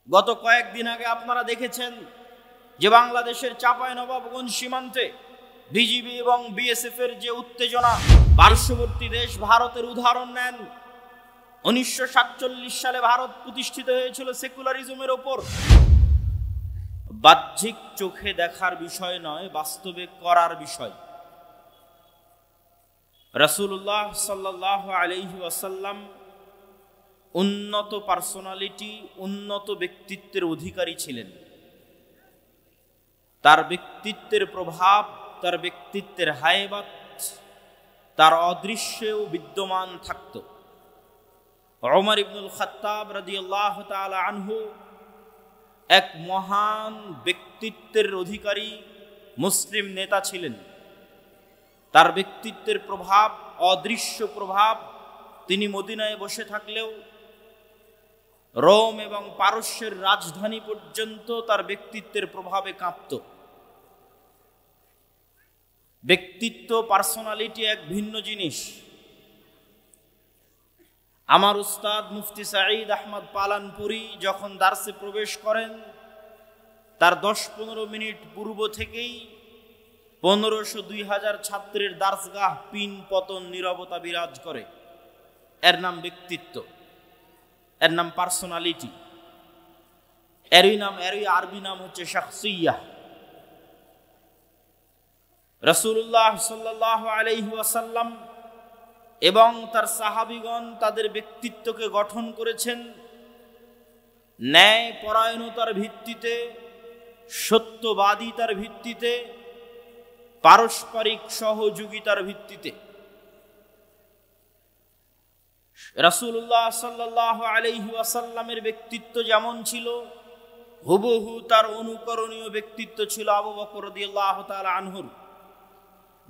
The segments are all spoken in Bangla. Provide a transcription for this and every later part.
গত কয়েকদিন আগে আপনারা দেখেছেন যে বাংলাদেশের চাঁপাইনবাবগঞ্জ সীমান্তে বিজিবি এবং বিএসএফ এর যে উত্তেজনা। পার্শ্ববর্তী দেশ ভারতের উদাহরণ নেন। 1947 সালে ভারত প্রতিষ্ঠিত হয়েছিল সেকুলারিজমের ওপর। বাহ্যিক চোখে দেখার বিষয় নয়, বাস্তবে করার বিষয়। রাসূলুল্লাহ সাল্লাল্লাহু আলাইহি ওয়াসাল্লাম উন্নত পার্সোনালিটি, উন্নত ব্যক্তিত্বের অধিকারী ছিলেন। তার ব্যক্তিত্বের প্রভাব, তার ব্যক্তিত্বের হায়বাত তার অদৃশ্যেও বিদ্যমান থাকত। ওমর ইবনুল খাত্তাব রাদিয়াল্লাহু তাআলা আনহু এক মহান ব্যক্তিত্বের অধিকারী মুসলিম নেতা ছিলেন। তার ব্যক্তিত্বের প্রভাব, অদৃশ্য প্রভাব, তিনি মদিনায় বসে থাকলেও রোম এবং পারস্যের রাজধানী পর্যন্ত তার ব্যক্তিত্বের প্রভাবে কাঁপত। ব্যক্তিত্ব, পার্সোনালিটি এক ভিন্ন জিনিস। আমার উস্তাদ মুফতি সাঈদ আহমদ পালানপুরি যখন দার্সে প্রবেশ করেন, তার 10-15 মিনিট পূর্ব থেকেই 1500-2000 ছাত্রের দার্সগাহ পিন পতন, নীরবতা বিরাজ করে। এর নাম ব্যক্তিত্ব, এর নাম পার্সোনালিটি। এরই আরবি নাম হচ্ছে শাখসিয়াহ। রাসূলুল্লাহ সাল্লাল্লাহু আলাইহি ওয়াসাল্লাম এবং তার সাহাবীগণ তাদের ব্যক্তিত্বকে গঠন করেছেন ন্যায় পরায়ণতার ভিত্তিতে, সত্যবাদিতার ভিত্তিতে, পারস্পরিক সহযোগিতার ভিত্তিতে। রাসূলুল্লাহ সাল্লাল্লাহু আলাইহি ওয়াসাল্লামের ব্যক্তিত্ব যেমন ছিল, হুবহু তার অনুকরণীয় ব্যক্তিত্ব ছিল আবু বকর রাদিয়াল্লাহু তাআলা আনহুর,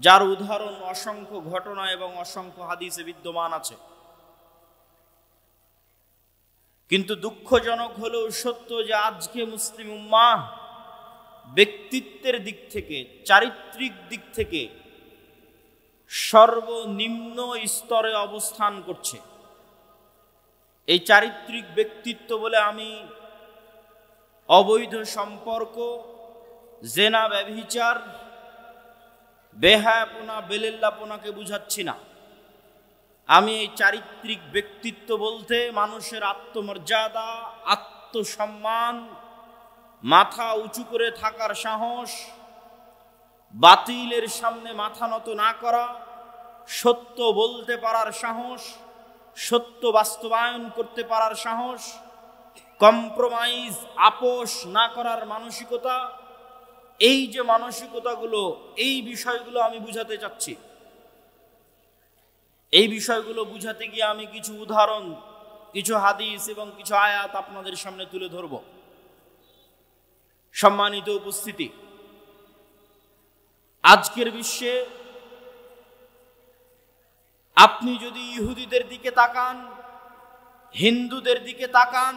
যার উদাহরণ অসংখ্য ঘটনা এবং অসংখ্য হাদিসে বিদ্যমান আছে। কিন্তু দুঃখজনক হলেও সত্য যে আজকে মুসলিম উম্মাহ ব্যক্তিত্বের দিক থেকে, চারিত্রিক দিক থেকে সর্বনিম্ন স্তরে অবস্থান করছে। এই চারিত্রিক ব্যক্তিত্ব বলে আমি অবৈধ সম্পর্ক, জেনা, ব্যভিচার, বেহায়াপনা, বেলেল্লাপনাকে বুঝাচ্ছি না। আমি এই চারিত্রিক ব্যক্তিত্ব বলতে মানুষের আত্মমর্যাদা, আত্মসম্মান, মাথা উঁচু করে থাকার সাহস, বাতিলের সামনে মাথা নত না করা, সত্য বলতে পারার সাহস, সত্য বাস্তবায়ন করতে পারার সাহস, কম্প্রোমাইজ, আপোষ না করার মানসিকতা, এই যে মানসিকতাগুলো, এই বিষয়গুলো আমি বুঝাতে চাচ্ছি। এই বিষয়গুলো বুঝাতে গিয়ে আমি কিছু উদাহরণ, কিছু হাদিস এবং কিছু আয়াত আপনাদের সামনে তুলে ধরব। সম্মানিত উপস্থিতি, আজকের বিশ্বে আপনি যদি ইহুদিদের দিকে তাকান, হিন্দুদের দিকে তাকান,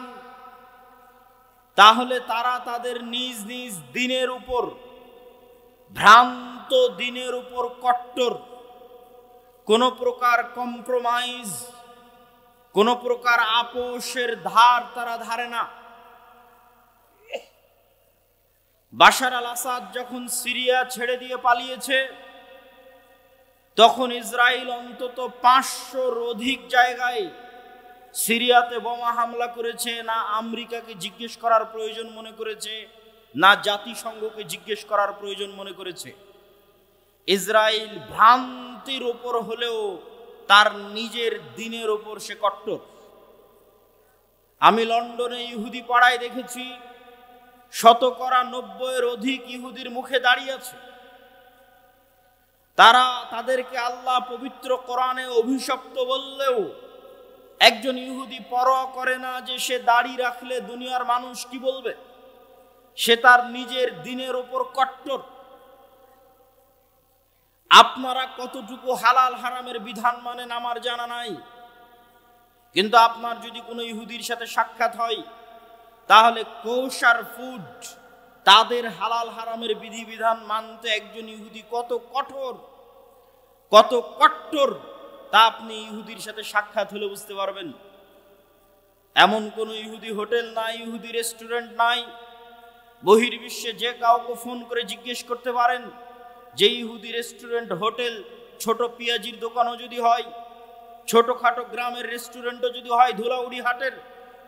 তাহলে তারা তাদের নিজ নিজ দিনের উপর, ভ্রান্ত দিনের উপর কট্টর। কোনো প্রকার কম্প্রোমাইজ, কোনো প্রকার আপোষের ধার তারা ধারে না। বাশার আল আসাদ যখন সিরিয়া ছেড়ে দিয়ে পালিয়েছে, তখন ইসরায়েল অন্তত 500-র অধিক জায়গায় সিরিয়াতে বোমা হামলা করেছে। না আমেরিকাকে জিজ্ঞেস করার প্রয়োজন মনে করেছে, না জাতিসংঘকে জিজ্ঞেস করার প্রয়োজন মনে করেছে। ইসরায়েল ভ্রান্তির ওপর হলেও তার নিজের দিনের ওপর সে কট্টর। আমি লন্ডনে ইহুদি পাড়ায় দেখেছি 90% অধিক ইহুদির মুখে দাঁড়িয়ে আছে। তারা তাদেরকে আল্লাহ পবিত্র কোরআনে অভিশপ্ত বললেও একজন ইহুদি পরোয়া করে না যে সে দাড়ি রাখলে দুনিয়ার মানুষ কি বলবে। সে তার নিজের দিনের উপর কট্টর। আপনারা কতটুকু হালাল হারামের বিধান মানেন আমার জানা নাই, কিন্তু আপনার যদি কোনো ইহুদির সাথে সাক্ষাৎ হয়, তাহলে কোশার ফুড, তাদের হালাল হারামের বিধিবিধান মানতে একজন ইহুদি কত কঠোর, কত কট্টর, তা আপনি ইহুদির সাথে সাক্ষাৎ হলে বুঝতে পারবেন। এমন কোনো ইহুদি হোটেল নাই, ইহুদি রেস্টুরেন্ট নাই। বহির্বিশ্বে যে কাউকে ফোন করে জিজ্ঞেস করতে পারেন যে ইহুদি রেস্টুরেন্ট, হোটেল, ছোট পেঁয়াজির দোকানও যদি হয়, ছোটখাটো গ্রামের রেস্টুরেন্টও যদি হয় ধুলাউড়ি হাটের,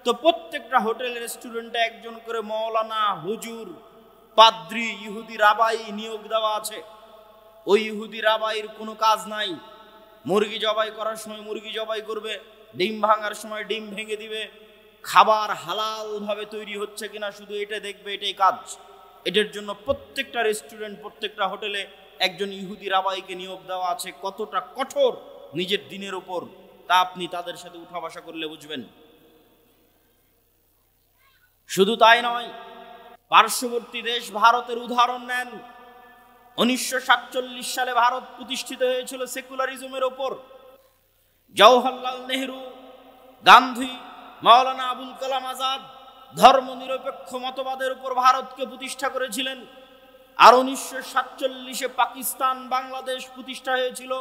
তো প্রত্যেকটা হোটেল রেস্টুরেন্টে একজন করে মৌলানা, হুজুর, পাদ্রি, ইহুদি রাবাই নিয়োগ দেওয়া আছে। ওই ইহুদি রাবাইয়ের কোনো কাজ নাই। মুরগি জবাই করার সময় মুরগি জবাই করবে, ডিম ভাঙার সময় ডিম ভেঙে দিবে, খাবার হালাল ভাবে তৈরি হচ্ছে কিনা শুধু এটা দেখবে, এটাই কাজ। এটার জন্য প্রত্যেকটা রেস্টুরেন্ট, প্রত্যেকটা হোটেলে একজন ইহুদি রাবাইকে নিয়োগ দেওয়া আছে। কতটা কঠোর নিজের দিনের উপর, তা আপনি তাদের সাথে উঠা বসা করলে বুঝবেন। শুধু তাই নয়, পার্শ্ববর্তী দেশ ভারতের উদাহরণ নেন। 1947 সালে ভারত প্রতিষ্ঠিত হয়েছিল সেকুলারিজমের ওপর। জওহরলাল নেহরু, গান্ধী, মাওলানা আবুল কালাম আজাদ ধর্মনিরপেক্ষ মতবাদের উপর ভারতকে প্রতিষ্ঠা করেছিলেন। আর 1947-এ পাকিস্তান, বাংলাদেশ প্রতিষ্ঠা হয়েছিল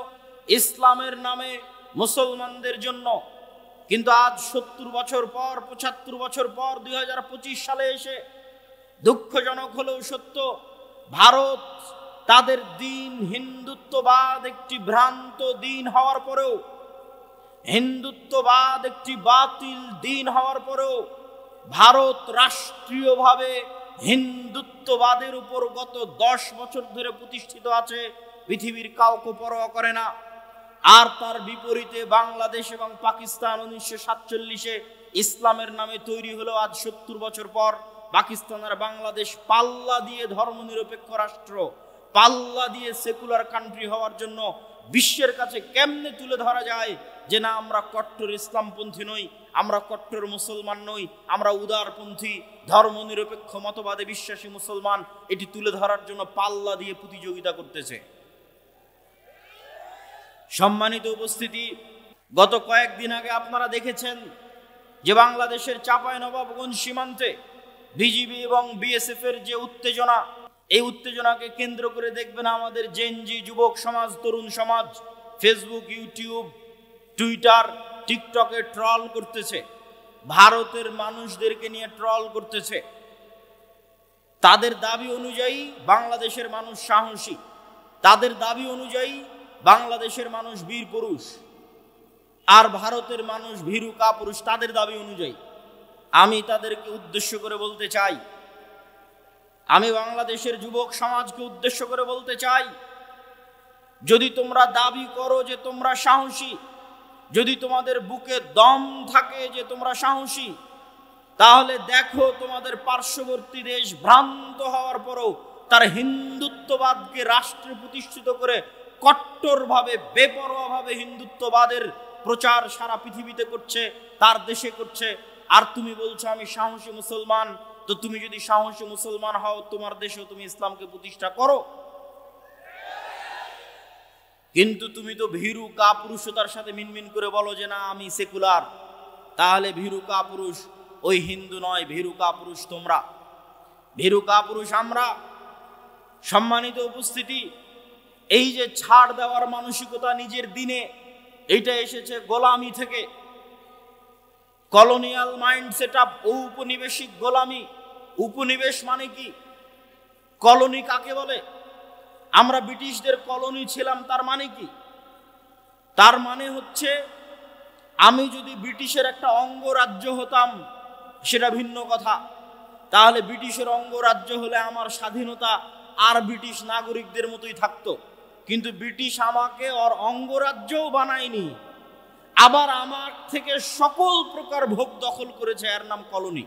ইসলামের নামে মুসলমানদের জন্য। কিন্তু আজ 70 বছর পর, 75 বছর পর 2025 সালে এসে দুঃখজনক হলেও সত্য, ভারত তাদের দিন হিন্দুত্ববাদ একটি ভ্রান্ত দিন হওয়ার পরেও, হিন্দুত্ববাদ একটি বাতিল দিন হওয়ার পরেও ভারত রাষ্ট্রীয়ভাবে হিন্দুত্ববাদের উপর গত 10 বছর ধরে প্রতিষ্ঠিত আছে, পৃথিবীর কাউকে পরোয়া করে না। আর তার বিপরীতে বাংলাদেশ এবং পাকিস্তান 1947-এ ইসলামের নামে তৈরি হলো। আজ 70 বছর পর পাকিস্তান আর বাংলাদেশ পাল্লা দিয়ে ধর্মনিরপেক্ষ রাষ্ট্র, পাল্লা দিয়ে সেকুলার কান্ট্রি হওয়ার জন্য বিশ্বের কাছে কেমনে তুলে ধরা যায় যে না, আমরা কট্টর ইসলামপন্থী নই, আমরা কট্টর মুসলমান নই, আমরা উদারপন্থী ধর্মনিরপেক্ষ মতবাদে বিশ্বাসী মুসলমান, এটি তুলে ধরার জন্য পাল্লা দিয়ে প্রতিযোগিতা করতেছে। সম্মানিত উপস্থিতি, গত কয়েকদিন আগে আপনারা দেখেছেন যে বাংলাদেশের চাঁপাইনবাবগঞ্জ সীমান্তে বিজিবি এবং বিএসএফ এর যে উত্তেজনা, এই উত্তেজনাকে কেন্দ্র করে দেখবেন আমাদের জেনজি যুবক সমাজ, তরুণ সমাজ ফেসবুক, ইউটিউব, টুইটার, টিকটকে ট্রল করতেছে, ভারতের মানুষদেরকে নিয়ে ট্রল করতেছে। তাদের দাবি অনুযায়ী বাংলাদেশের মানুষ সাহসী, তাদের দাবি অনুযায়ী বাংলাদেশের মানুষ বীর পুরুষ, আর ভারতের মানুষ ভীরু কাপুরুষ তাদের দাবি অনুযায়ী। আমি তাদেরকে উদ্দেশ্য করে বলতে চাই, আমি বাংলাদেশের যুবক সমাজকে উদ্দেশ্য করে বলতে চাই, যদি তোমরা দাবি করো যে তোমরা সাহসী, যদি তোমাদের বুকে দম থাকে যে তোমরা সাহসী, তাহলে দেখো তোমাদের পার্শ্ববর্তী দেশ ভ্রান্ত হওয়ার পরও তার হিন্দুত্ববাদকে রাষ্ট্রে প্রতিষ্ঠিত করে কট্টরভাবে, বেপরোয়াভাবে হিন্দুত্ববাদের প্রচার সারা পৃথিবীতে করছে, তার দেশে করছে। আর তুমি বলছো আমি সাহসী মুসলমান। তো তুমি যদি সাহসী মুসলমান হও, তোমার দেশেও তুমি ইসলামকে প্রতিষ্ঠা করো। কিন্তু তুমি তো ভীরু কাপুরুষতার সাথে মিনমিন করে বলো যে না আমি সেকুলার। তাহলে ভীরু কাপুরুষ ওই হিন্দু নয়, ভীরু কাপুরুষ তোমরা, ভীরু কাপুরুষ আমরা। সম্মানিত উপস্থিতি, এই যে ছাড় দেওয়ার মানসিকতা নিজের দিনে, এইটা এসেছে গোলামি থেকে, কলোনিয়াল মাইন্ড সেট আপ, ঔপনিবেশিক গোলামি। উপনিবেশ মানে কি? কলোনি কাকে বলে? আমরা ব্রিটিশদের কলোনি ছিলাম, তার মানে কি? তার মানে হচ্ছে আমি যদি ব্রিটিশের একটা অঙ্গরাজ্য হতাম সেটা ভিন্ন কথা, তাহলে ব্রিটিশের অঙ্গরাজ্য হলে আমার স্বাধীনতা আর ব্রিটিশ নাগরিকদের মতোই থাকতো। কিন্তু ব্রিটিশ আমাকে ওর অঙ্গরাজ্যও বানায়নি, আবার আমার থেকে সকল প্রকার ভোগ দখল করেছে, এর নাম কলোনি।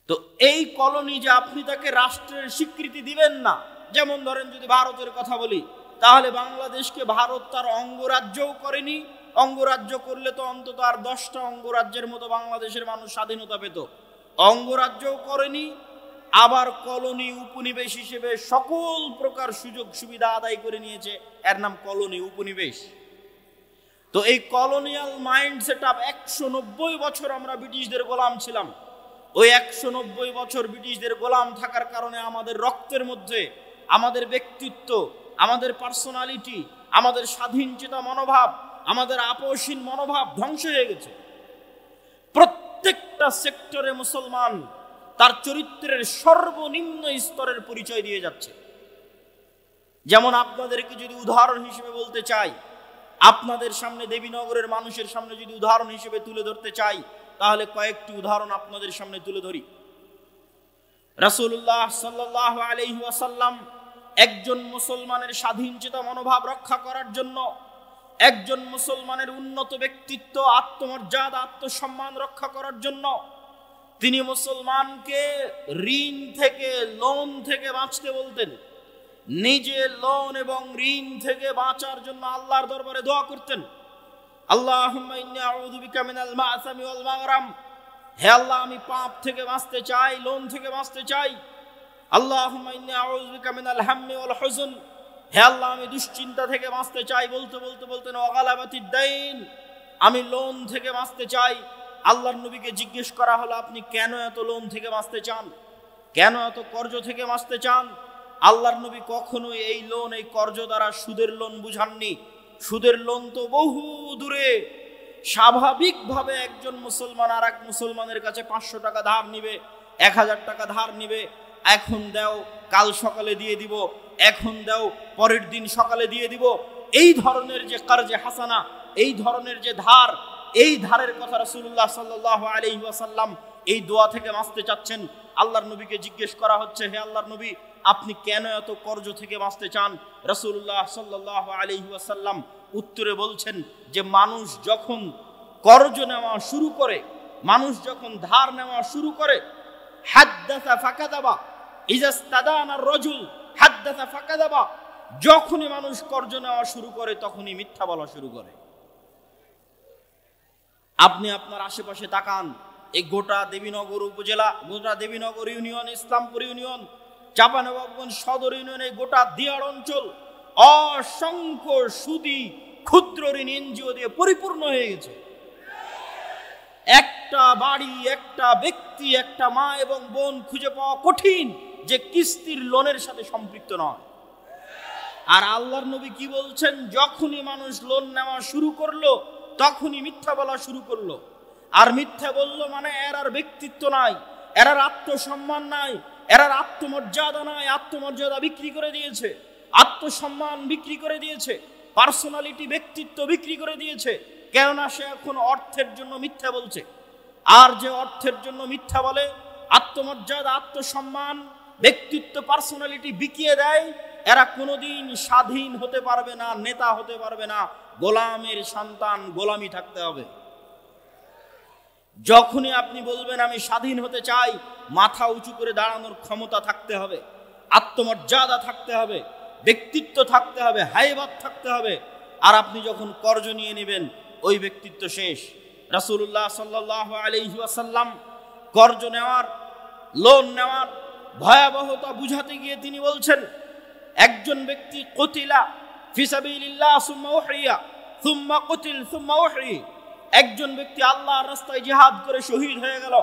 তো এই কলোনি যে আপনি তাকে রাষ্ট্রের স্বীকৃতি দিবেন না, যেমন ধরেন যদি ভারতের কথা বলি, তাহলে বাংলাদেশকে ভারত তার অঙ্গরাজ্যও করেনি। অঙ্গরাজ্য করলে তো অন্তত আর 10টা অঙ্গরাজ্যের মতো বাংলাদেশের মানুষ স্বাধীনতা পেত। অঙ্গরাজ্যও করেনি, আবার কলোনি, উপনিবেশ হিসেবে সকল প্রকার সুযোগ সুবিধা আদায় করে নিয়েছে, এর নাম কলোনি, উপনিবেশ। তো এই কলোনিয়াল মাইন্ড সেট আপ, 190 বছর আমরা ব্রিটিশদের গোলাম ছিলাম। ওই 190 বছর ব্রিটিশদের গোলাম থাকার কারণে আমাদের রক্তের মধ্যে আমাদের ব্যক্তিত্ব, আমাদের পার্সোনালিটি, আমাদের স্বাধীনচেতা মনোভাব, আমাদের আপোষহীন মনোভাব ধ্বংস হয়ে গেছে। প্রত্যেকটা সেক্টরে মুসলমান তার চরিত্রের সর্বনিম্ন স্তরের পরিচয় দিয়ে যাচ্ছে। যেমন আপনাদেরকে যদি উদাহরণ হিসেবে বলতে চাই, আপনাদের সামনে দেবীনগরের মানুষের সামনে যদি উদাহরণ হিসেবে তুলে ধরতে চাই, তাহলে কয়েকটি উদাহরণ আপনাদের সামনে তুলে ধরি। রাসূলুল্লাহ সাল্লাল্লাহু আলাইহি ওয়াসাল্লাম একজন মুসলমানের স্বাধীনচেতা মনোভাব রক্ষা করার জন্য, একজন মুসলমানের উন্নত ব্যক্তিত্ব, আত্মমর্যাদা, আত্মসম্মান রক্ষা করার জন্য তিনি মুসলমানকে ঋণ থেকে, লোন থেকে বাঁচতে বলতেন। নিজে লোন এবং ঋণ থেকে বাঁচার জন্য আল্লাহর দরবারে দোয়া করতেন, আল্লাহুম্মা ইন্নী আউযু বিকা মিনাল মা'সামি ওয়াল মাগরাম, হে আল্লাহ আমি পাপ থেকে বাঁচতে চাই, লোন থেকে বাঁচতে চাই। আল্লাহুম্মা ইন্নী আউযু বিকা মিনাল হাম্মি ওয়াল হুজন, হে আল্লাহ আমি দুশ্চিন্তা থেকে বাঁচতে চাই। বলতে বলতে বলতেন ওয়া গালাবাতিদ দাইন, আমি লোন থেকে বাঁচতে চাই। আল্লাহর নবীকে জিজ্ঞেস করা হলো, আপনি কেন এত লোন থেকে বাঁচতে চান, কেন এত কর্জ থেকে বাঁচতে চান? আল্লাহর নবী কখনোই এই লোন, এই কর্জ দ্বারা সুদের লোন বুঝাননি। সুদের লোন তো বহু দূরে। স্বাভাবিকভাবে একজন মুসলমান আর এক মুসলমানের কাছে 500 টাকা ধার নিবে, 1000 টাকা ধার নিবে, এখন দাও কাল সকালে দিয়ে দিব, এখন দাও পরের দিন সকালে দিয়ে দিব। এই ধরনের যে কর্জে হাসানা, এই ধরনের যে ধার, এই ধারের কথা রাসূলুল্লাহ সাল্লাল্লাহু আলাইহি ওয়াসাল্লাম এই দোয়া থেকে বাঁচতে চাচ্ছেন। আল্লাহর নবীকে জিজ্ঞেস করা হচ্ছে, হে আল্লাহর নবী আপনি কেন এত কর্জ থেকে বাঁচতে চান? রাসূলুল্লাহ সাল্লাল্লাহু আলাইহি ওয়াসাল্লাম উত্তরে বলছেন যে মানুষ যখন কর্জ নেওয়া শুরু করে, মানুষ যখন ধার নেওয়া শুরু করে, হাদ্দাসা ফাকাদাবা, ইজাস্তাদানা রাজুল হাদ্দাসা ফাকাদাবা, যখনই মানুষ কর্জ নেওয়া শুরু করে তখনই মিথ্যা বলা শুরু করে। আপনি আপনার আশেপাশে তাকান, এই গোটা দেবীনগর উপজেলা, গোটা দেবীনগর ইউনিয়ন, ইসলামপুর ইউনিয়ন, চাঁপানবাবগঞ্জ সদর ইউনিয়ন, এই গোটা দিয়াড় অঞ্চল অসংখ্য সুদী ক্ষুদ্র ঋণ এনজিও দিয়ে পরিপূর্ণ হয়ে গেছে। একটা বাড়ি, একটা ব্যক্তি, একটা মা এবং বোন খুঁজে পাওয়া কঠিন যে কিস্তির লোনের সাথে সম্পৃক্ত নয়। আর আল্লাহর নবী কি বলছেন? যখনই মানুষ লোন নেওয়া শুরু করলো তখনই মিথ্যা বলা শুরু করলো। আর মিথ্যা বললো মানে এর আর ব্যক্তিত্ব নাই, এর আর আত্মসম্মান নাই, এর আর আত্মমর্যাদা নাই। আত্মমর্যাদা বিক্রি করে দিয়েছে, আত্মসম্মান বিক্রি করে দিয়েছে, পার্সোনালিটি, ব্যক্তিত্ব বিক্রি করে দিয়েছে। কেননা সে এখন অর্থের জন্য মিথ্যা বলছে। আর যে অর্থের জন্য মিথ্যা বলে, আত্মমর্যাদা, আত্মসম্মান, ব্যক্তিত্ব, পার্সোনালিটি বিকিয়ে দেয়, এরা কোনোদিন স্বাধীন হতে পারবে না, নেতা হতে পারবে না। গোলামের সন্তান, গোলামি থাকতে হবে। যখনই আপনি বলবেন আমি স্বাধীন হতে চাই, মাথা উঁচু করে দাঁড়ানোর ক্ষমতা থাকতে হবে, আত্মমর্যাদা থাকতে হবে, ব্যক্তিত্ব থাকতে হবে, হাইবাত থাকতে হবে। আর আপনি যখন কর্জ নিয়ে নেবেন, ওই ব্যক্তিত্ব শেষ। রাসূলুল্লাহ সাল্লাল্লাহু আলাইহি ওয়াসাল্লাম কর্জ নেওয়ার, লোন নেওয়ার ভয়াবহতা বুঝাতে গিয়ে তিনি বলছেন, একজন ব্যক্তি কুতিলা ফি সাবিলিল্লাহ সুম্মা উহরিয়া সুম্মা কুতিল সুম্মা উহরি, একজন ব্যক্তি আল্লাহর রাস্তায় জিহাদ করে শহীদ হয়ে গেল,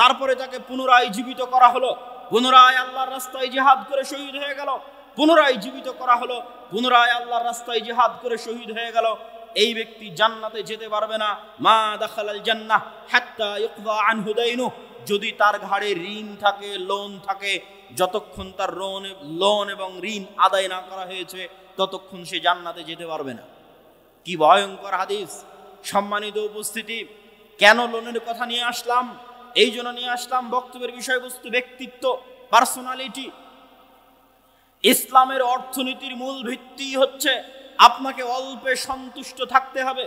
তারপরে তাকে পুনরায় জীবিত করা হলো, পুনরায় আল্লাহর রাস্তায় জিহাদ করে শহীদ হয়ে গেল, পুনরায় জীবিত করা হলো, পুনরায় আল্লাহর রাস্তায় জিহাদ করে শহীদ হয়ে গেল। এই ব্যক্তি জান্নাতে যেতে পারবে না। মা দাখালাল জান্নাহ হাত্তা ইউকযা আনহু দাইনু, যদি তার ঘাড়ে ঋণ থাকে, লোন থাকে, যতক্ষণ তার লোন এবং ঋণ আদায় না করা হয়েছে ততক্ষণ সে জান্নাতে যেতে পারবে না। কি ভয়ঙ্কর হাদিস! সম্মানিত উপস্থিতি, কেন লোনের কথা নিয়ে আসলাম? এই জন্য নিয়ে আসলাম, বক্তব্যের বিষয়বস্তু ব্যক্তিত্ব, পার্সোনালিটি। ইসলামের অর্থনীতির মূল ভিত্তি হচ্ছে আপনাকে অল্পে সন্তুষ্ট থাকতে হবে।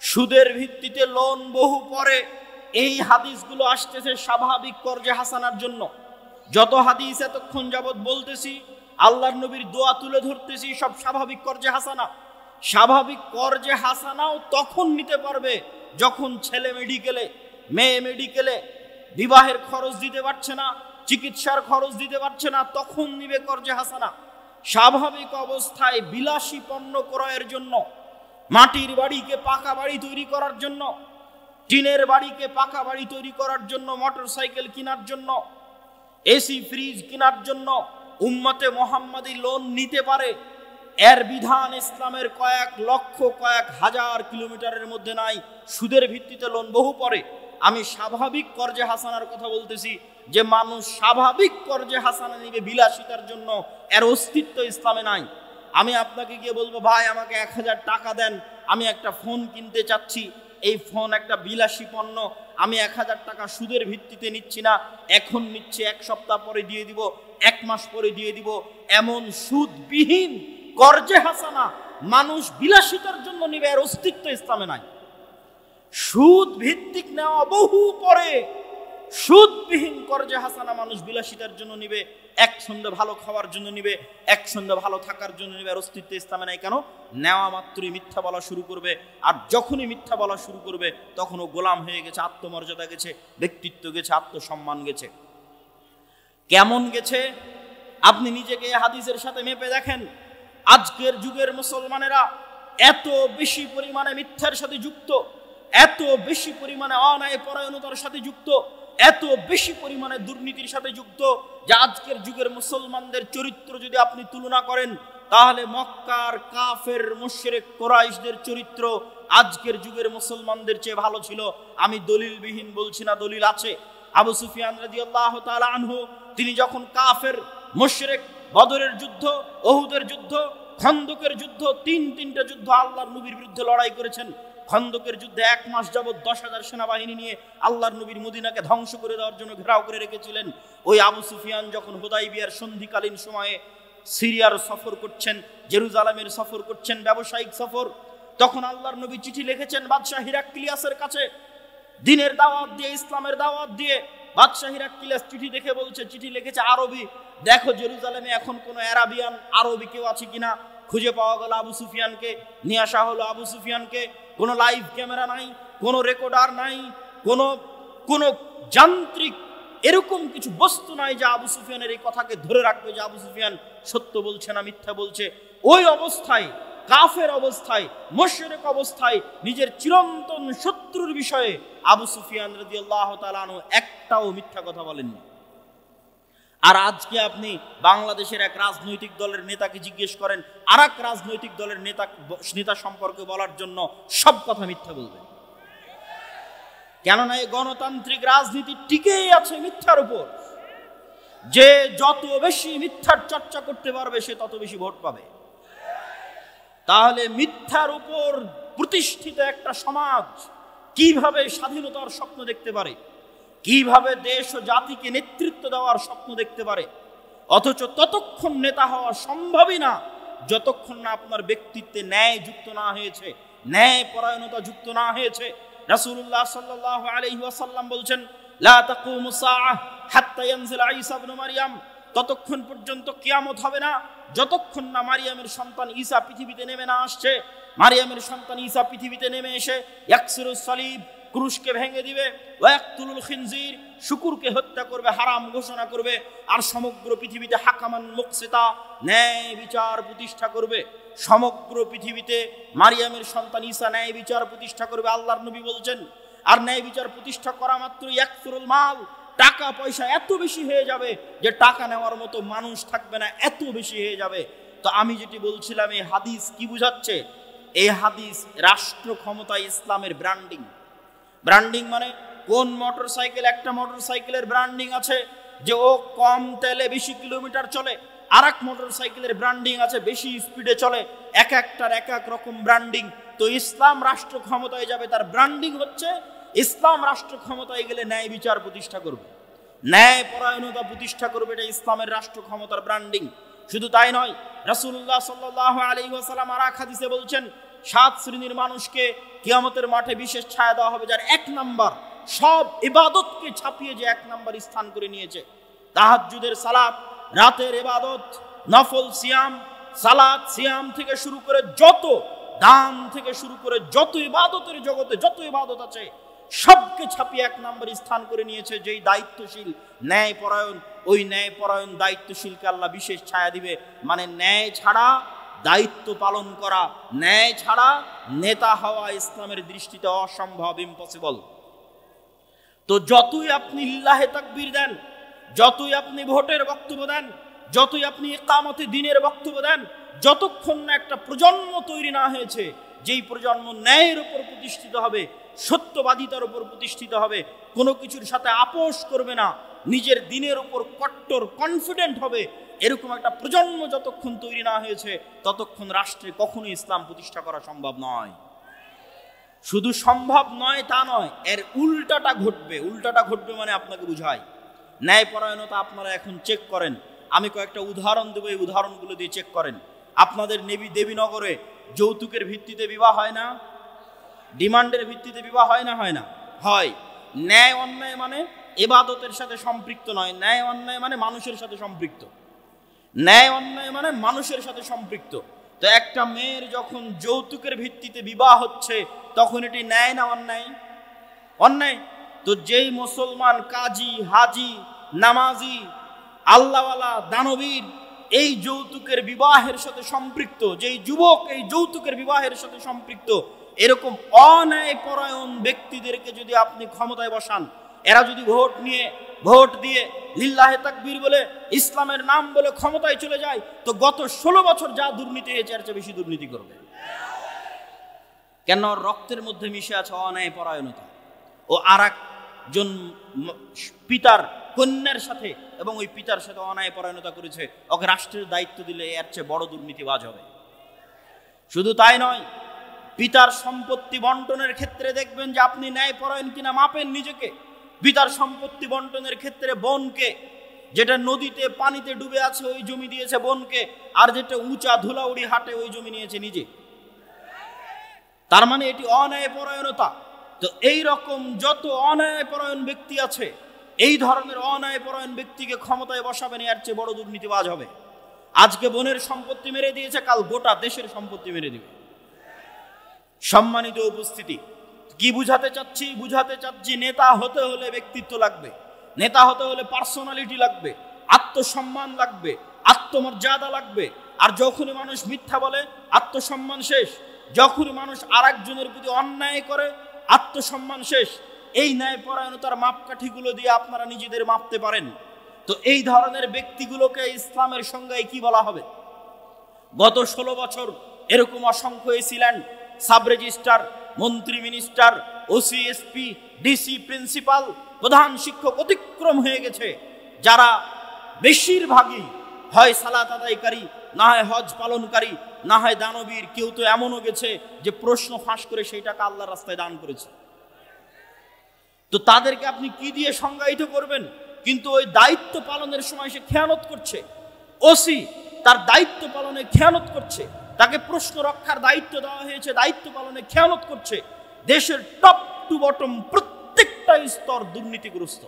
সুদের ভিত্তিতে লোন বহু পরে। এই হাদিসগুলো আসতেছে স্বাভাবিক কর্জে হাসানার জন্য। যত হাদিস এতক্ষণ যাবৎ বলতেছি, আল্লাহর নবীর দোয়া তুলে ধরতেছি, সব স্বাভাবিক কর্জে হাসানা। স্বাভাবিক কর্জে হাসানাও তখন নিতে পারবে যখন ছেলে মেডিকেলে, মেয়ে মেডিকেলে, বিবাহের খরচ দিতে পারছে না, চিকিৎসার খরচ দিতে পারছে না, তখন নিবে কর্জে হাসানা। স্বাভাবিক অবস্থায় বিলাসী পণ্য ক্রয়ের জন্য, মাটির বাড়িকে পাকা বাড়ি তৈরি করার জন্য, টিনের বাড়িকে পাকা বাড়ি তৈরি করার জন্য, মোটর সাইকেল কেনার জন্য, এসি ফ্রিজ কেনার জন্য উম্মতে মুহাম্মাদি লোন নিতে পারে। এর বিধান ইসলামের কয়েক লক্ষ, কয়েক হাজার কিলোমিটারের মধ্যে নাই। সুদের ভিত্তিতে লোন বহু পরে। আমি স্বাভাবিক কর্জে হাসানার কথা বলতেছি, যে মানুষ স্বাভাবিক কর্জে হাসানা নিবে বিলাসিতার জন্য, এর অস্তিত্ব ইসলামে নাই। আমি আপনাকে গিয়ে বলবো, ভাই আমাকে 1000 টাকা দেন, আমি একটা ফোন কিনতে চাচ্ছি, এই ফোন একটা বিলাসী পণ্য, আমি 1000 টাকা সুদের ভিত্তিতে নিচ্ছি না, এখন নিচ্ছে, 1 সপ্তাহ পরে দিয়ে দিব, 1 মাস পরে দিয়ে দিব, এমন সুদবিহীন কর্জে হাসানা মানুষ বিলাসিতার জন্য নিবে, এর অস্তিত্ব ইসলামে নাই। সুদ ভিত্তিক নেওয়া বহু পরে, সুদবিহীন কর্জে হাসানা মানুষ বিলাসিতার জন্য নিবে, এক সন্ধ্যে ভালো খাওয়ার জন্য নিবে, এক সন্ধ্যে ভালো থাকার জন্য নিবে, এর অস্তিত্ব ইসলামে নাই। কেন? নেওয়া মাত্রই মিথ্যা বলা শুরু করবে, আর যখনই মিথ্যা বলা শুরু করবে তখনও গোলাম হয়ে গেছে, আত্মমর্যাদা গেছে, ব্যক্তিত্ব গেছে, আত্মসম্মান গেছে। কেমন গেছে আপনি নিজেকে হাদিসের সাথে মেপে দেখেন। আজকের যুগের মুসলমানেরা এত বেশি পরিমাণে মিথ্যার সাথে যুক্ত, এত বেশি পরিমাণে অন্যায় পরায়ণতার সাথে যুক্ত, এত বেশি পরিমাণে দুর্নীতির সাথে যুক্ত, যে আজকের যুগের মুসলমানদের চরিত্র যদি আপনি তুলনা করেন, তাহলে মক্কার কাফের মুশরিক কুরাইশদের চরিত্র আজকের যুগের মুসলমানদের চেয়ে ভালো ছিল। আমি দলিলবিহীন বলছি না, দলিল আছে। আবু সুফিয়ান রাদিয়াল্লাহু তাআলা আনহু, তিনি যখন কাফের মুশরিক, বদরের যুদ্ধ, উহুদের যুদ্ধ, খন্দকের যুদ্ধ, তিনটা যুদ্ধ আল্লাহর নবীর বিরুদ্ধে লড়াই করেছেন। খন্দকের যুদ্ধে 1 মাস যাবত 10,000 সেনাবাহিনী নিয়ে আল্লাহর নবীর মদিনাকে ধ্বংস করে দেওয়ার জন্য ঘেরাও করে রেখেছিলেন। ওই আবু সুফিয়ান যখন হুদাইবিয়ার সন্ধিকালীন সময়ে সিরিয়ার সফর করছেন, জেরুজালেমের সফর করছেন, ব্যবসায়িক সফর, তখন আল্লাহর নবী চিঠি লিখেছেন বাদশাহ হিরাক্লিয়াসের কাছে, দিনের দাওয়াত দিয়ে, ইসলামের দাওয়াত দিয়ে। বাদশাহ হিরাক্লিয়াস চিঠি দেখে বলছে, চিঠি লিখেছে আরবি, দেখো জেরুজালেমে এখন কোনো আরাবিয়ান আরবি কেউ আছে কিনা। খুঁজে পাওয়া গেল আবু সুফিয়ানকে, নিয়ে আসা হলো আবু সুফিয়ানকে। কোনো লাইভ ক্যামেরা নাই, কোনো রেকর্ডার নাই, কোনো যান্ত্রিক এরকম কিছু বস্তু নাই যে আবু সুফিয়ানের এই কথাকে ধরে রাখবে যে আবু সুফিয়ান সত্য বলছে না মিথ্যা বলছে। ওই অবস্থায়, কাফের অবস্থায়, মুশরিক অবস্থায়, নিজের চিরন্তন শত্রুর বিষয়ে আবু সুফিয়ান রাদিয়াল্লাহু তাআলা আনহু একটাও মিথ্যা কথা বলেননি। আর আজকে আপনি বাংলাদেশের এক রাজনৈতিক দলের নেতাকে জিজ্ঞেস করেন, আর এক রাজনৈতিক দলের নেতা সম্পর্কে বলার জন্য সব কথা মিথ্যা বলবেন। কেননা এই গণতান্ত্রিক রাজনীতি টিকেই আছে মিথ্যার উপর। যে যত বেশি মিথ্যার চর্চা করতে পারবে সে তত বেশি ভোট পাবে। তাহলে মিথ্যার উপর প্রতিষ্ঠিত একটা সমাজ কিভাবে স্বাধীনতার স্বপ্ন দেখতে পারে, কিভাবে দেশ ও জাতিকে নেতৃত্ব দেওয়ার স্বপ্ন দেখতে পারে? অথচ ততক্ষণ নেতা হওয়া সম্ভবই না যতক্ষণ না আপনার ব্যক্তিত্বে ন্যায় যুক্ত না হয়েছে, ন্যায় পরায়ণতা যুক্ত না হয়েছে। রাসূলুল্লাহ সাল্লাল্লাহু আলাইহি ওয়াসাল্লাম বলছেন, লা তাকুমু সাআহ হাত্তা ইয়ানজিলা ঈসা ইবনে মারইয়াম, ততক্ষণ পর্যন্ত কিয়ামত হবে না যতক্ষণ না মারিয়ামের সন্তান ঈসা পৃথিবীতে নেমে না আসছে। মারিয়ামের সন্তান ঈসা পৃথিবীতে নেমে এসে ইয়াকসিরুস সালিব, ক্রুশকে ভেঙে দিবে, ওয়াক্তুলুল খিনজির, শুকুরকে হত্যা করবে, হারাম ঘোষণা করবে, আর সমগ্র পৃথিবীতে হাকামান মুকসিতা, ন্যায় বিচার প্রতিষ্ঠা করবে। সমগ্র পৃথিবীতে মারিয়ামের সন্তান ঈসা ন্যায় বিচার প্রতিষ্ঠা করবে, আল্লাহর নবী বলছেন। আর ন্যায় বিচার প্রতিষ্ঠা করা মাত্র ইয়াকসুরুল মাল, টাকা পয়সা এত বেশি হয়ে যাবে যে টাকা নেওয়ার মতো মানুষ থাকবে না, এত বেশি হয়ে যাবে। তো আমি যেটি বলছিলাম, এই হাদিস কি বুঝাচ্ছে? এই হাদিস রাষ্ট্র ক্ষমতায় ইসলামের ব্র্যান্ডিং। ব্র্যান্ডিং মানে কোন মোটরসাইকেল, একটা মোটরসাইকেলের ব্র্যান্ডিং আছে যে ও কম তেলে বেশি কিলোমিটার চলে, আর এক মোটরসাইকেলের ব্র্যান্ডিং আছে বেশি স্পিডে চলে, এক একটার এক এক রকম ব্র্যান্ডিং। তো ইসলাম রাষ্ট্র ক্ষমতায় যাবে, তার ব্র্যান্ডিং হচ্ছে ইসলাম রাষ্ট্র ক্ষমতায় গেলে ন্যায় বিচার প্রতিষ্ঠা করবে, ন্যায় পরায়ণতা প্রতিষ্ঠা করবে, এটা ইসলামের রাষ্ট্র ক্ষমতার ব্র্যান্ডিং। শুধু তাই নয়, রাসূলুল্লাহ সাল্লাল্লাহু আলাইহি ওয়াসাল্লাম আর এক হাদিসে বলছেন, 7 শ্রেণীর মানুষকে কিয়ামতের মাঠে বিশেষ ছায়া দেওয়া হবে, যার 1 নাম্বার সব ইবাদতকে ছাপিয়ে যে 1 নাম্বার স্থান করে নিয়েছে। তাহাজ্জুদের সালাত, রাতের ইবাদত, নফল সিয়াম, সালাত সিয়াম থেকে শুরু করে যত দান থেকে শুরু করে যত ইবাদতের জগতে যত ইবাদত আছে সবকে ছাপিয়ে 1 নাম্বার স্থান করে নিয়েছে। যেই দায়িত্বশীল, ন্যায় পরায়ণ, ওই ন্যায় পরায়ণ দায়িত্বশীলকে আল্লাহ বিশেষ ছায়া দিবে। মানে ন্যায় ছাড়া দায়িত্ব পালন করা, ন্যায় ছাড়া নেতা হওয়া ইসলামের দৃষ্টিতে অসম্ভব, ইম্পসিবল। তো যতই আপনি লিল্লাহে তাকবীর দেন, যতই আপনি ভোটের বক্তব্য দেন, যতই আপনি ইকামতে দ্বীনের বক্তব্য দেন, যতক্ষণ না একটা প্রজন্ম তৈরি না হয়েছে যেই প্রজন্ম ন্যায়ের উপর প্রতিষ্ঠিত হবে, সত্যবাদিতার উপর প্রতিষ্ঠিত হবে, কোনো কিছুর সাথে আপোষ করবে না, নিজের দিনের উপর কট্টর কনফিডেন্ট হবে, এরকম একটা প্রজন্ম যতক্ষণ তৈরি না হয়েছে ততক্ষণ রাষ্ট্রে কখনোই ইসলাম প্রতিষ্ঠা করা সম্ভব নয়। শুধু সম্ভব নয় তা নয়, এর উল্টাটা ঘটবে। উল্টাটা ঘটবে মানে আপনাকে বুঝাই, ন্যায়পরায়ণতা আপনারা এখন চেক করেন। আমি কয়েকটা উদাহরণ দেবো, এই উদাহরণগুলো দিয়ে চেক করেন। আপনাদের দেবীনগরে যৌতুকের ভিত্তিতে বিবাহ হয় না? ডিমান্ডের ভিত্তিতে বিবাহ হয় না? হয় না? হয়। ন্যায় অন্যায় মানে ইবাদতের সাথে সম্পৃক্ত নয়, ন্যায় অন্যায় মানে মানুষের সাথে সম্পৃক্ত। ন্যায় অন্যায় মানে মানুষের সাথে সম্পৃক্ত। তো একটা মেয়ের যখন যৌতুকের ভিত্তিতে বিবাহ হচ্ছে তখন এটি ন্যায় না অন্যায়? অন্যায়। তো যেই মুসলমান কাজী, হাজি, নামাজি, আল্লাহওয়ালা, দানবীর এই যৌতুকের বিবাহের সাথে সম্পৃক্ত, যেই যুবক এই যৌতুকের বিবাহের সাথে সম্পৃক্ত, এরকম অন্যায় পরায়ণ ব্যক্তিদেরকে যদি আপনি ক্ষমতায় বসান, এরা যদি ভোট দিয়ে লিল্লাহে তাকবীর বলে ইসলামের নাম বলে ক্ষমতায় চলে যায়, তো গত 16 বছর যা দুর্নীতি হয়েছে এর চেয়ে বেশি দুর্নীতি করবে। কেন? রক্তের মধ্যে মিশে আছে অন্যায় পরায়ণতা। ও আর একজন পিতার কন্যার সাথে এবং ওই পিতার সাথে অন্যায় পরায়ণতা করেছে, ওকে রাষ্ট্রের দায়িত্ব দিলে এর চেয়ে বড় দুর্নীতিবাজ হবে। শুধু তাই নয়, পিতার সম্পত্তি বন্টনের ক্ষেত্রে দেখবেন যে আপনি ন্যায়পরায়ণ কিনা মাপেন নিজেকে। পিতার সম্পত্তি বন্টনের ক্ষেত্রে বোনকে, যেটা নদীতে পানিতে ডুবে আছে ওই জমি দিয়েছে বোনকে, আর যেটা উঁচা ধুলাউড়ি হাটে ওই জমি নিয়েছে নিজে। তার মানে এটি অন্যায়পরায়ণতা। তো এই রকম যত অন্যায়পরায়ণ ব্যক্তি আছে, এই ধরনের অন্যায়পরায়ণ ব্যক্তিকে ক্ষমতায় বসাবেন, এর চেয়ে বড় দুর্নীতিবাজ হবে। আজকে বোনের সম্পত্তি মেরে দিয়েছে, কাল গোটা দেশের সম্পত্তি মেরে দিবে। সম্মানিত উপস্থিতি, কি বুঝাতে চাচ্ছি? বুঝাতে চাচ্ছি নেতা হতে হলে ব্যক্তিত্ব লাগবে, নেতা হতে হলে পার্সোনালিটি লাগবে, আত্মসম্মান লাগবে, আত্মমর্যাদা লাগবে। আর যখনই মানুষ মিথ্যা বলে আত্মসম্মান শেষ, যখনই মানুষ আর একজনের প্রতি অন্যায় করে আত্মসম্মান শেষ। এই ন্যায়পরায়ণতার মাপকাঠিগুলো দিয়ে আপনারা নিজেদের মাপতে পারেন। তো এই ধরনের ব্যক্তিগুলোকে ইসলামের সংজ্ঞায় কি বলা হবে? গত 16 বছর এরকম অসংখ্য এসিল্যান্ড, সাব রেজিস্ট্রার, মন্ত্রী, minister, OC, SP, DC, principal, প্রধান শিক্ষক অতিক্রম হয়ে গেছে, যারা বেশিরভাগই হয় সালাত আদায়কারী, না হয় হজ পালনকারী, না হয় দানবীর। কেউ তো এমনও গেছে যে প্রশ্ন ফাঁস করে সেই টাকা আল্লাহর রাস্তায় দান করেছে। তো তাদেরকে আপনি কি দিয়ে সংজ্ঞায়িত করবেন? কিন্তু ওই দায়িত্ব পালনের সময় সে খেয়ানত করছে। ওসি তার দায়িত্ব পালনে খেয়ানত করছে, তাকে প্রশ্ন রক্ষার দায়িত্ব দেওয়া হয়েছে, দায়িত্ব পালনে খেয়ানত করছে। দেশের টপ টু বটম প্রত্যেকটা স্তর দুর্নীতিগ্রস্ত।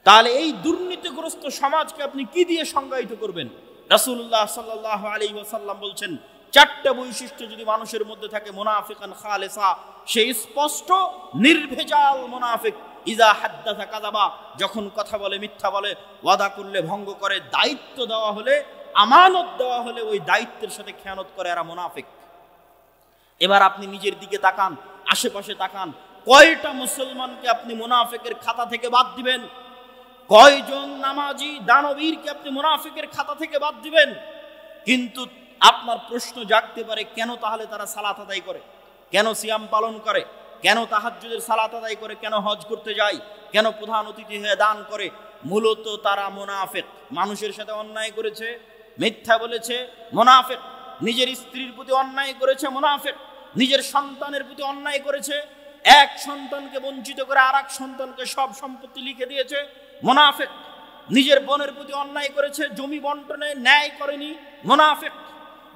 তাহলে এই দুর্নীতিগ্রস্ত সমাজকে আপনি কি দিয়ে সংজ্ঞায়িত করবেন? রাসূলুল্লাহ সাল্লাল্লাহু আলাইহি ওয়াসাল্লাম বলছেন, 4টা বৈশিষ্ট্য যদি মানুষের মধ্যে থাকে, মুনাফিকান খালেসা, সে স্পষ্ট নির্ভেজাল মুনাফিক। ইজা হাদ্দাসা কাযাবা, যখন কথা বলে মিথ্যা বলে, ওয়াদা করলে ভঙ্গ করে, দায়িত্ব দেওয়া হলে, আমানত দেওয়া হলে ওই দায়িত্বের সাথে খেয়ানত করে, এরা মুনাফিক। এবার আপনি নিজের দিকে তাকান, আশেপাশে তাকান, কয়টা মুসলমানকে আপনি মুনাফিকের খাতা থেকে বাদ দিবেন? কয়জন নামাজি দানবীরকে আপনি মুনাফিকের খাতা থেকে বাদ দিবেন? কিন্তু আপনার প্রশ্ন জাগতে পারে, কেন তাহলে তারা সালাত আদায় করে, কেন সিয়াম পালন করে, কেন তাহাজ্জুদের সালাত আদায় করে, কেন হজ করতে যায়, কেন প্রধান অতিথি হয়ে দান করে? মূলত তারা মুনাফিক। মানুষের সাথে অন্যায় করেছে, মিথ্যা বলেছে, মুনাফিক। নিজের স্ত্রীর প্রতি অন্যায় করেছে, মুনাফিক। নিজের সন্তানের প্রতি অন্যায় করেছে, এক সন্তানকে বঞ্চিত করে আর এক সন্তানকে সব সম্পত্তি লিখে দিয়েছে, মুনাফিক। নিজের বোনের প্রতি অন্যায় করেছে, জমি বন্টনে ন্যায় করেনি, মুনাফিক।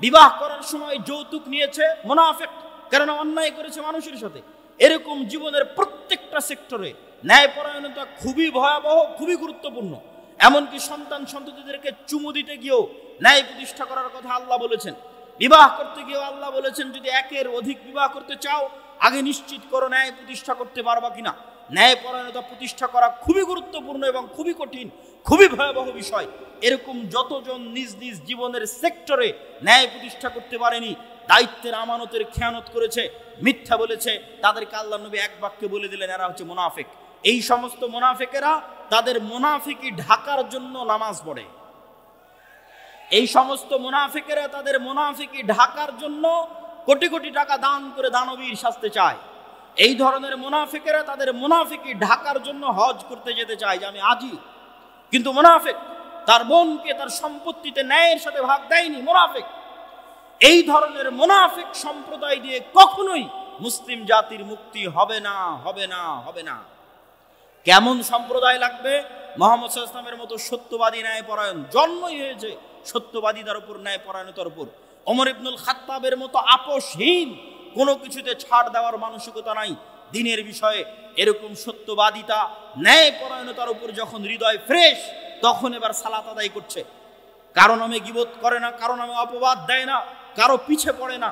বিবাহ করার সময় যৌতুক নিয়েছে, মুনাফিক, কারণ অন্যায় করেছে মানুষের সাথে। এরকম জীবনের প্রত্যেকটা সেক্টরে ন্যায়পরায়ণতা খুবই ভয়াবহ, খুবই গুরুত্বপূর্ণ। এমনকি সন্তান সন্ততিদেরকে চুমু দিতে গিয়েও ন্যায় প্রতিষ্ঠা করার কথা আল্লাহ বলেছেন। বিবাহ করতে গিয়েও আল্লাহ বলেছেন, যদি একের অধিক বিবাহ করতে চাও, আগে নিশ্চিত করো ন্যায় প্রতিষ্ঠা করতে পারবা কিনা। ন্যায়পরায়ণতা প্রতিষ্ঠা করা খুবই গুরুত্বপূর্ণ এবং খুবই কঠিন, খুবই ভয়াবহ বিষয়। এরকম যতজন নিজ নিজ জীবনের সেক্টরে ন্যায় প্রতিষ্ঠা করতে পারেনি, দায়িত্বের আমানতের খেয়ানত করেছে, মিথ্যা বলেছে, তাদেরকে আল্লাহ নবী এক বাক্যে বলে দিলেন, এরা হচ্ছে মুনাফিক। এই সমস্ত মুনাফিকেরা তাদের মুনাফিকি ঢাকার জন্য নামাজ পড়ে। এই সমস্ত মুনাফিকেরা তাদের মুনাফিকি ঢাকার জন্য কোটি কোটি টাকা দান করে দানবীর সাজতে চায়। এই ধরনের মুনাফিকেরা তাদের মুনাফিকি ঢাকার জন্য হজ করতে যেতে চায় যে আমি আজই, কিন্তু মুনাফিক তার বোনকে তার সম্পত্তিতে ন্যায়ের সাথে ভাগ দেয়নি। মুনাফিক, এই ধরনের মুনাফিক সম্প্রদায় দিয়ে কখনোই মুসলিম জাতির মুক্তি হবে না, হবে না, হবে না। কেমন সম্প্রদায় লাগবে? মুহাম্মদ সাল্লাল্লাহু আলাইহি ওয়াসাল্লামের মতো সত্যবাদী ন্যায়পরায়ণ, জন্মই হয়েছে সত্যবাদিতার উপর, ন্যায়পরায়ণতার উপর। ওমর ইবনুল খাত্তাবের মতো আপোষহীন, কোনো কিছুতে ছাড় দেওয়ার মানসিকতা নাই দিনের বিষয়ে, এরকম সত্যবাদিতা ন্যায়পরায়ণতার উপর যখন হৃদয় ফ্রেশ, তখন এবার সালাত আদায় করছে। কারো নামে গীবত করে না, কারো নামে অপবাদ দেয় না, কারো পিছে পড়ে না,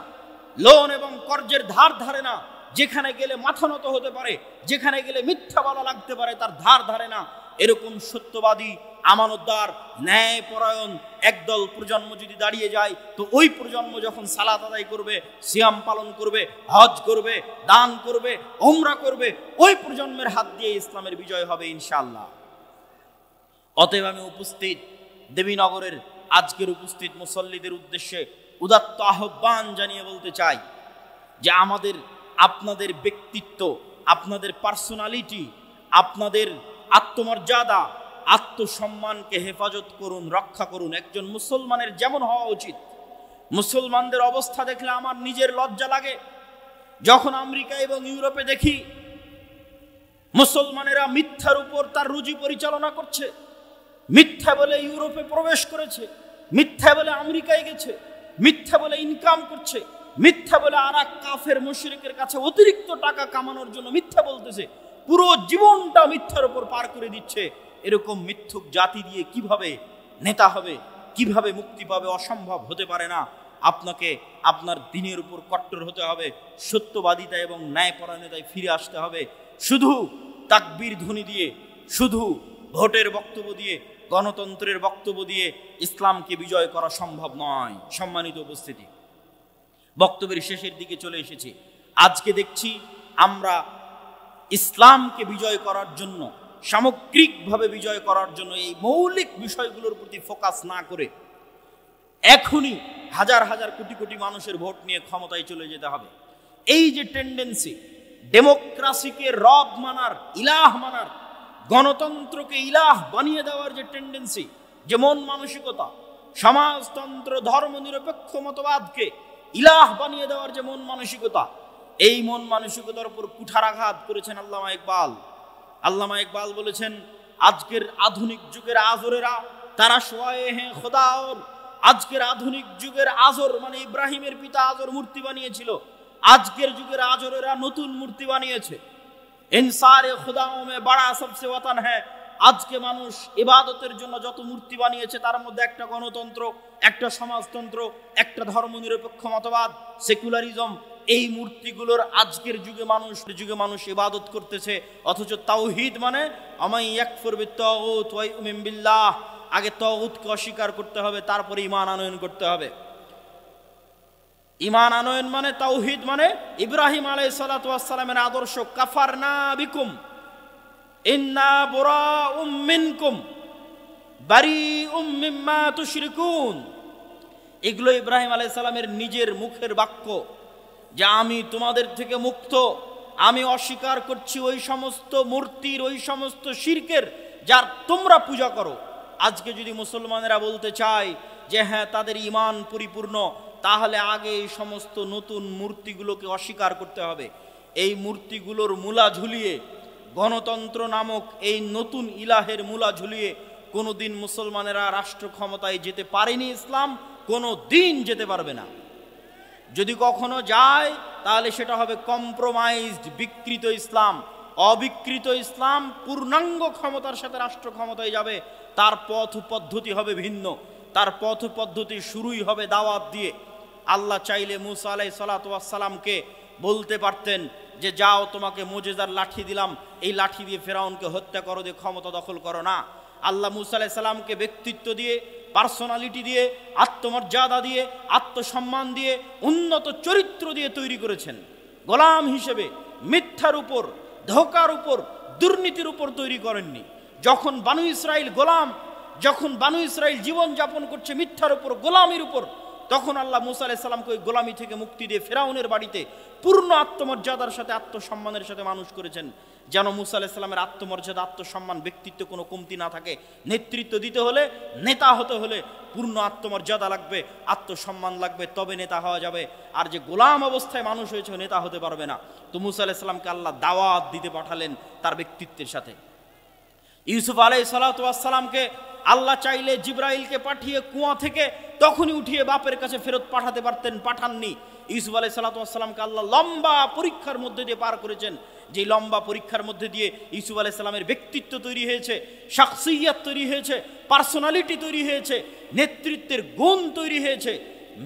লোন এবং কর্জের ধার ধারে না, যেখানে গেলে মাথা নত হতে পারে, যেখানে গেলে মিথ্যা বলা লাগতে পারে তার ধার ধারে না। এরকম সত্যবাদী, আমানতদার, ন্যায়পরায়ণ একদল প্রজন্ম যদি দাঁড়িয়ে যায়, তো ওই প্রজন্ম যখন সালাত আদায় করবে, সিয়াম পালন করবে, হজ করবে, দান করবে, উমরা করবে, ওই প্রজন্মের হাত দিয়ে ইসলামের বিজয় হবে ইনশাআল্লাহ। অতএব আমি উপস্থিত দেবীনগরের আজকের উপস্থিত মুসল্লিদের উদ্দেশ্যে উদাত্ত আহ্বান জানিয়ে বলতে চাই যে আমাদের, আপনাদের ব্যক্তিত্ব, আপনাদের পার্সোনালিটি, আপনাদের আত্মমর্যাদা, আত্মসম্মানকে হেফাজত করুন, রক্ষা করুন। একজন মুসলমানের যেমন হওয়া উচিত। মুসলমানদের অবস্থা দেখলে আমার নিজের লজ্জা লাগে। যখন আমেরিকা এবং ইউরোপে দেখি মুসলমানেরা মিথ্যার উপর তার রুজি পরিচালনা করছে, মিথ্যা বলে ইউরোপে প্রবেশ করেছে, মিথ্যা বলে আমেরিকায় গেছে, মিথ্যা বলে ইনকাম করছে, মিথ্যা বলে আর এক কাফের মুশরিকের কাছে অতিরিক্ত টাকা কামানোর জন্য মিথ্যা বলতেছে, পুরো জীবনটা মিথ্যার উপর পার করে দিচ্ছে। এরকম মিথ্যুক জাতি দিয়ে কিভাবে নেতা হবে, কিভাবে মুক্তি পাবে? অসম্ভব, হতে পারে না। আপনাকে আপনার দিনের উপর কট্টর হতে হবে, সত্যবাদিতা এবং ন্যায়পরায়ণতায় ফিরে আসতে হবে। শুধু তাকবীর ধ্বনি দিয়ে, শুধু ভোটের বক্তব্য দিয়ে, গণতন্ত্রের বক্তব্য দিয়ে ইসলামকে বিজয় করা সম্ভব নয়। সম্মানিত উপস্থিতি, বক্তব্যের শেষের দিকে চলে এসেছি। আজকে দেখছি আমরা ইসলামকে বিজয় করার জন্য, সামগ্রিকভাবে বিজয় করার জন্য এই মৌলিক বিষয়গুলোর প্রতি ফোকাস না করে এখনই হাজার হাজার কোটি কোটি মানুষের ভোট নিয়ে ক্ষমতায় চলে যেতে হবে। এই যে টেন্ডেন্সি, ডেমোক্রেসিকে রব মানার, ইলাহ মানার, গণতন্ত্রকে ইলাহ বানিয়ে দেওয়ার যে টেন্ডেন্সি, যে মন মানসিকতা, সমাজতন্ত্র, ধর্মনিরপেক্ষ মতবাদকে ইলাহ বানিয়ে দেওয়ার যে মন মানসিকতা, এই মন মানসিকতার উপর কুঠারাঘাত করেছেন আল্লামা ইকবাল। আল্লামা ইকবাল বলেছেন, আজকের আধুনিক যুগের আজরেরা তারা সোয়ায়ে হ্যাঁ খোদা ওর। আজকের আধুনিক যুগের আজর মানে ইব্রাহিমের পিতা আজর মূর্তি বানিয়েছিল, আজকের যুগের আজরেরা নতুন মূর্তি বানিয়েছে। ইনসারে খুদাও মে বড়া সবসে ওয়াতান হ্যাঁ। আজকে মানুষ ইবাদতের জন্য যত মূর্তি বানিয়েছে তার মধ্যে একটা গণতন্ত্র, একটা সমাজতন্ত্র, একটা ধর্মনিরপেক্ষ মতবাদ, সেকুলারিজম, এই মূর্তিগুলোর আজকের যুগে মানুষ ইবাদত করতেছে। অথচ তাওহীদ মানে আমাই ইয়াকফুর বিত্তাগুত ওয়া ইউমিন বিল্লাহ, আগে তাগুতকে অস্বীকার করতে হবে, তারপরে ঈমান আনয়ন করতে হবে। ঈমান আনয়ন মানে, তাওহীদ মানে ইব্রাহিম আলাইহিস সালাতু ওয়াস সালামের আদর্শ, কাফারনা বিকুম ইন্না বুরাউম মিনকুম বারিউম মিম্মা তুশরিকুন। এগুলো ইব্রাহিম আলাইহিস সালামের নিজের মুখের বাক্য যে আমি তোমাদের থেকে মুক্ত, আমি অস্বীকার করছি ওই সমস্ত মূর্তির, ওই সমস্ত শিরকের যার তোমরা পূজা করো। আজকে যদি মুসলমানেরা বলতে চায় যে হ্যাঁ তাদের ঈমান পরিপূর্ণ, তাহলে আগে এই সমস্ত নতুন মূর্তিগুলোকে অস্বীকার করতে হবে। এই মূর্তিগুলোর মূলা ঝুলিয়ে, গণতন্ত্র নামক এই নতুন ইলাহের মূলা ঝুলিয়ে কোনোদিন মুসলমানেরা রাষ্ট্র ক্ষমতায় যেতে পারেনি। ইসলাম কোনো দিন যেতে পারবে না। যদি কখনো যায় তাহলে সেটা হবে কম্প্রোমাইজড, বিকৃত ইসলাম। অবিকৃত ইসলাম পূর্ণাঙ্গ ক্ষমতার সাথে রাষ্ট্র ক্ষমতায় যাবে, তার পথ পদ্ধতি হবে ভিন্ন। তার পথ পদ্ধতি শুরুই হবে দাওয়াত দিয়ে। আল্লাহ চাইলে মুসা আলাইহিস সালাতু ওয়াস সালামকে বলতে পারতেন যে যাও, তোমাকে মুজিজার লাঠি দিলাম, এই লাঠি দিয়ে ফেরাউনকে হত্যা করো, দিয়ে ক্ষমতা দখল করো না। আল্লাহ মুসা আলাইহিস সালামকে ব্যক্তিত্ব দিয়ে, পার্সোনালিটি দিয়ে, আত্মমর্যাদা দিয়ে, আত্মসম্মান দিয়ে, উন্নত চরিত্র দিয়ে তৈরি করেছেন। গোলাম হিসেবে মিথ্যার উপর, ধোঁকার উপর, দুর্নীতির উপর তৈরি করেননি। যখন বানু ইসরাইল গোলাম, যখন বানু ইসরাইল জীবন যাপন করছে মিথ্যার উপর, গোলামির উপর, তখন আল্লাহ মুসা আলাইহিস সালামকে ওই গোলামি থেকে মুক্তি দিয়ে ফেরাউনের বাড়িতে পূর্ণ আত্মমর্যাদার সাথে আত্মসম্মানের সাথে মানুষ করেছেন, যেন মুসা আলাইহিস সালামের আত্মমর্যাদা আত্মসম্মান ব্যক্তিত্ব কোনো কমতি না থাকে। নেতৃত্ব দিতে হলে, নেতা হতে হলে পূর্ণ আত্মমর্যাদা লাগবে, আত্মসম্মান লাগবে, তবে নেতা হওয়া যাবে। আর যে গোলাম অবস্থায় মানুষ হয়েছে নেতা হতে পারবে না। তো মুসা আলাইহিস সালামকে আল্লাহ দাওয়াত দিতে পাঠালেন তার ব্যক্তিত্বের সাথে। ইউসুফ আলাইহিস সালাতু ওয়াস সালামকে আল্লাহ চাইলে জিবরাইলকে পাঠিয়ে কুয়া থেকে তখনই উঠিয়ে বাপের কাছে ফেরত পাঠাতে পারতেন, পাঠাননি। ইউসুফ আলাইহিস সালাতু ওয়াস সালামকে আল্লাহ লম্বা পরীক্ষার মধ্যে দিয়ে পার করেছেন। যে লম্বা পরীক্ষার মধ্যে দিয়ে ইউসুফ আলাইহিস সালামের ব্যক্তিত্ব তৈরি হয়েছে, শাখসিয়াত তৈরি হয়েছে, পার্সোনালিটি তৈরি হয়েছে, নেতৃত্বের গুণ তৈরি হয়েছে,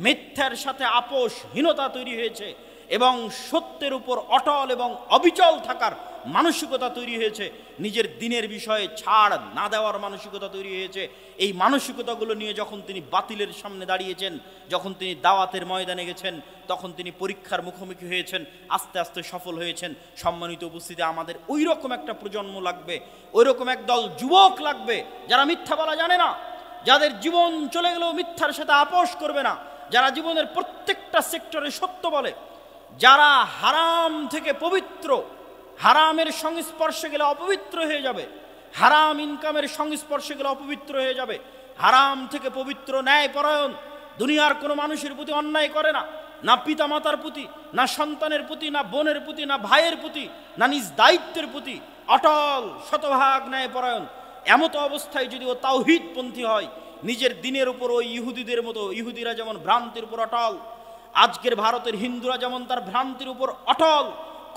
মিথ্যার সাথে আপোষহীনতা তৈরি হয়েছে, এবং সত্যের উপর অটল এবং অবিচল থাকার মানসিকতা তৈরি হয়েছে, নিজের দিনের বিষয়ে ছাড় না দেওয়ার মানসিকতা তৈরি হয়েছে। এই মানসিকতাগুলো নিয়ে যখন তিনি বাতিলের সামনে দাঁড়িয়েছেন, যখন তিনি দাওয়াতের ময়দানে গেছেন, তখন তিনি পরীক্ষার মুখোমুখি হয়েছেন, আস্তে আস্তে সফল হয়েছেন। সম্মানিত উপস্থিতি, আমাদের ওই রকম একটা প্রজন্ম লাগবে, ওই রকম একদল যুবক লাগবে যারা মিথ্যা বলা জানে না, যাদের জীবন চলে গেলেও মিথ্যার সাথে আপোষ করবে না, যারা জীবনের প্রত্যেকটা সেক্টরে সত্য বলে, যারা হারাম থেকে পবিত্র, হারামের সংস্পর্শে গেলে অপবিত্র হয়ে যাবে, হারাম ইনকামের সংস্পর্শে গেলে অপবিত্র হয়ে যাবে, হারাম থেকে পবিত্র, ন্যায়পরায়ণ, দুনিয়ার কোনো মানুষের প্রতি অন্যায় করে না, না পিতা মাতার প্রতি, না সন্তানের প্রতি, না বোনের প্রতি, না ভাইয়ের প্রতি, না নিজ দায়িত্বের প্রতি, অটল শতভাগ ন্যায়পরায়ণ। এমত অবস্থায় যদি ও তাওহীদপন্থী হয়, নিজের দিনের উপর ওই ইহুদিদের মতো, ইহুদিরা যেমন ভ্রান্তির উপর অটল, আজকের ভারতের হিন্দুরা যেমন তার ভ্রান্তির উপর অটল,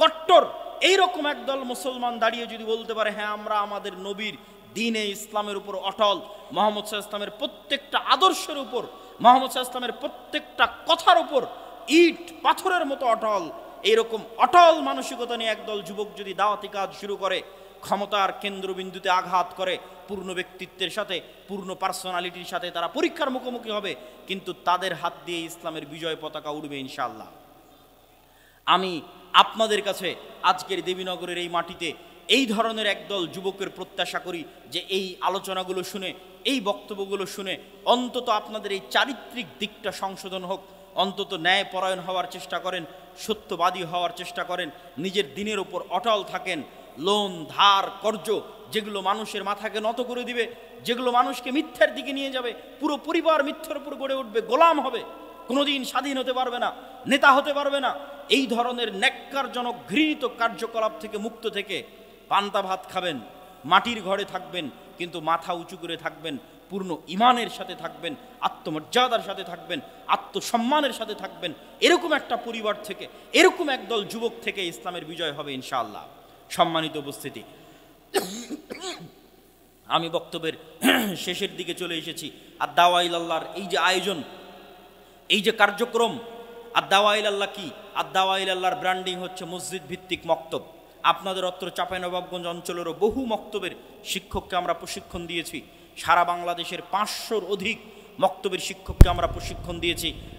কট্টর, এইরকম একদল মুসলমান দাঁড়িয়ে যদি বলতে পারে হ্যাঁ আমরা আমাদের নবীর দ্বীনে ইসলামের উপর অটল, মুহাম্মদ সাল্লাল্লাহু আলাইহি ওয়াসাল্লামের প্রত্যেকটা আদর্শের উপর, মুহাম্মদ সাল্লাল্লাহু আলাইহি ওয়াসাল্লামের প্রত্যেকটা কথার উপর ইট পাথরের মতো অটল, এইরকম অটল মানসিকতা নিয়ে একদল যুবক যদি দাওয়াতি কাজ শুরু করে, ক্ষমতার কেন্দ্রবিন্দুতে আঘাত করে, পূর্ণ ব্যক্তিত্বের সাথে, পূর্ণ পার্সোনালিটির সাথে তারা পরীক্ষার মুখোমুখি হবে, কিন্তু তাদের হাত দিয়ে ইসলামের বিজয় পতাকা উড়বে ইনশাআল্লাহ। আমি আপনাদের কাছে আজকের দেবীনগরের এই মাটিতে এই ধরনের একদল যুবকের প্রত্যাশা করি যে এই আলোচনাগুলো শুনে, এই বক্তব্যগুলো শুনে অন্তত আপনাদের এই চারিত্রিক দিকটা সংশোধন হোক, অন্তত ন্যায়পরায়ণ হওয়ার চেষ্টা করেন, সত্যবাদী হওয়ার চেষ্টা করেন, নিজের দিনের উপর অটল থাকেন। লোন, ধার, কর্জ যেগুলো মানুষের মাথাকে নত করে দিবে, যেগুলো মানুষকে মিথ্যার দিকে নিয়ে যাবে, পুরো পরিবার মিথ্যার উপর গড়ে উঠবে, গোলাম হবে, কোনোদিন স্বাধীন হতে পারবে না, নেতা হতে পারবে না, এই ধরনের ন্যাক্কারজনক ঘৃণিত কার্যকলাপ থেকে মুক্ত থেকে পান্তা ভাত খাবেন, মাটির ঘরে থাকবেন, কিন্তু মাথা উঁচু করে থাকবেন, পূর্ণ ইমানের সাথে থাকবেন, আত্মমর্যাদার সাথে থাকবেন, আত্মসম্মানের সাথে থাকবেন। এরকম একটা পরিবার থেকে, এরকম একদল যুবক থেকে ইসলামের বিজয় হবে ইনশাআল্লাহ। সম্মানিত উপস্থিতি, আমি বক্তব্যের শেষের দিকে চলে এসেছি। আর দাওয়া ইলাল্লাহর এই যে আয়োজন, এই যে কার্যক্রম, আর দাওয়া ইলাল্লাহ কি? আর দাওয়া ইলাল্লাহর ব্র্যান্ডিং হচ্ছে মসজিদ ভিত্তিক মক্তব। আপনাদের অত্র চাঁপাইনবাবগঞ্জ অঞ্চলেরও বহু মক্তবের শিক্ষককে আমরা প্রশিক্ষণ দিয়েছি, সারা বাংলাদেশের 500-র অধিক মক্তবের শিক্ষককে আমরা প্রশিক্ষণ দিয়েছি।